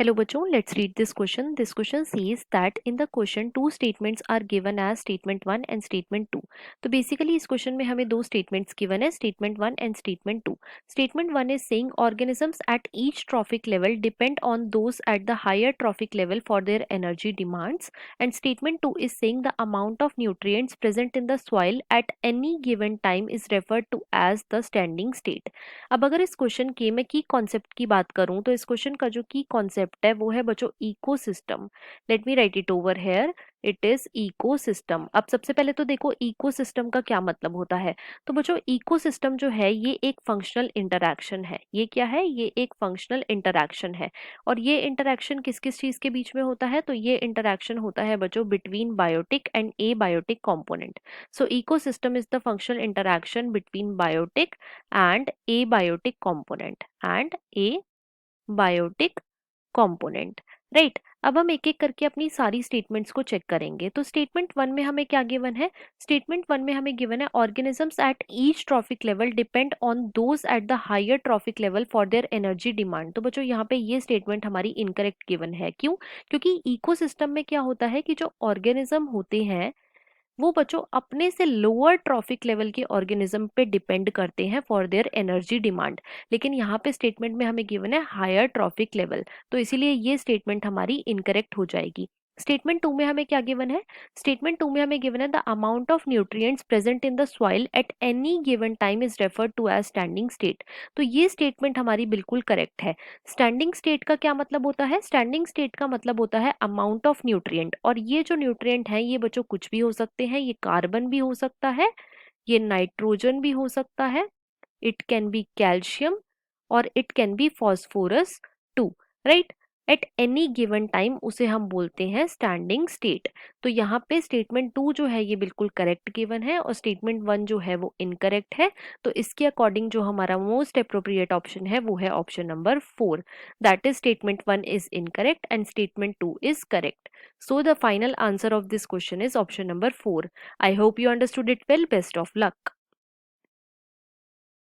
Hello बच्चों, let's read this question. This question says that in the question two statements are given as statement 1 and statement 2. तो basically इस question में हमें दो statements given है, statement 1 and statement 2. Statement 1 is saying organisms at each trophic level depend on those at the higher trophic level for their energy demands, and statement 2 is saying the amount of nutrients present in the soil at any given time is referred to as the standing state. अब अगर इस question के मैं की concept की बात करूं तो इस क्वेश्चन का जो की कॉन्सेप्ट है वो है बच्चों ecosystem. Let me right it over here, it is ecosystem. अब सबसे पहले तो देखो इकोसिस्टम का क्या मतलब होता है। तो बच्चों इकोसिस्टम जो है ये एक फंक्शनल इंटरैक्शन है। ये क्या है? ये एक फंक्शनल इंटरैक्शन है। और ये इंटरैक्शन किस किस चीज के बीच में होता है? तो ये इंटरैक्शन होता है बच्चों between biotic and abiotic component. So ecosystem is the functional interaction between biotic and abiotic component right. अब हम एक एक करके अपनी सारी स्टेटमेंट्स को चेक करेंगे। तो स्टेटमेंट 1 में हमें क्या गिवन है? स्टेटमेंट 1 में हमें गिवन है organisms at each trophic level depend on those at the higher trophic level for their energy demand. तो बच्चों यहाँ पे ये स्टेटमेंट हमारी इनकरेक्ट गिवन है। क्यों? क्योंकि इकोसिस्टम में क्या होता है कि जो ऑर्गेनिज्म होते हैं वो बच्चों अपने से लोअर ट्रॉफिक लेवल के ऑर्गेनिज्म पे डिपेंड करते हैं फॉर देयर एनर्जी डिमांड। लेकिन यहाँ पे स्टेटमेंट में हमें गिवन है हायर ट्रॉफिक लेवल, तो इसीलिए ये स्टेटमेंट हमारी इनकरेक्ट हो जाएगी। स्टेटमेंट 2 में हमें क्या गिवन है? स्टेटमेंट 2 में हमें गिवन है the amount of nutrients present in the soil at any given time is referred to as standing state. तो ये स्टेटमेंट हमारी बिल्कुल करेक्ट है। स्टैंडिंग स्टेट का क्या मतलब होता है? स्टैंडिंग स्टेट का मतलब होता है अमाउंट ऑफ न्यूट्रिएंट, और ये जो न्यूट्रिएंट है ये बच्चों कुछ भी हो सकते हैं। ये कार्बन भी हो सकता है, ये नाइट्रोजन भी हो सकता है, इट कैन बी कैल्शियम और it can be phosphorus too, right. At any given time उसे हम बोलते हैं स्टैंडिंग स्टेट। तो यहाँ पे स्टेटमेंट 2 जो है ये बिल्कुल करेक्ट गिवन है और स्टेटमेंट 1 जो है वो इनकरेक्ट है। तो इसके अकॉर्डिंग जो हमारा मोस्ट अप्रोप्रिएट ऑप्शन है वो है option number 4, that is statement 1 is incorrect and statement 2 is correct. So the final answer of this question is option number 4. I hope you understood it well. Best of luck.